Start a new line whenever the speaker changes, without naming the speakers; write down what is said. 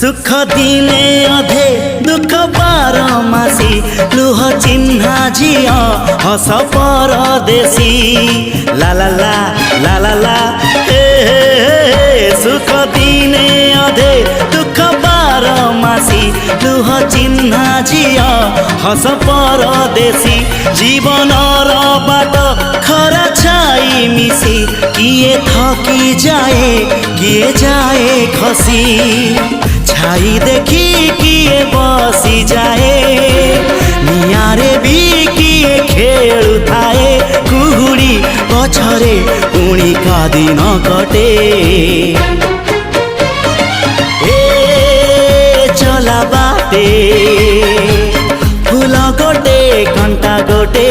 सुख दिने अधे दुख बारमासी लुह चिन्हा झिया हस परदेशी ला ला ला ला ला ला हे सुख दिने अधे दुख बारमासी लुह चिन्हा झिया हस परदेशी जीवन बाट खरा छाई मिसी किए थकी जाए किए जाए खसी छाई देखी किए बसी जाए नियारे भी किए खेलु थाए कुहुड़ी पछरे पुणी का दिन कटे ए चला बाटे फूल गोटे घंटा गोटे।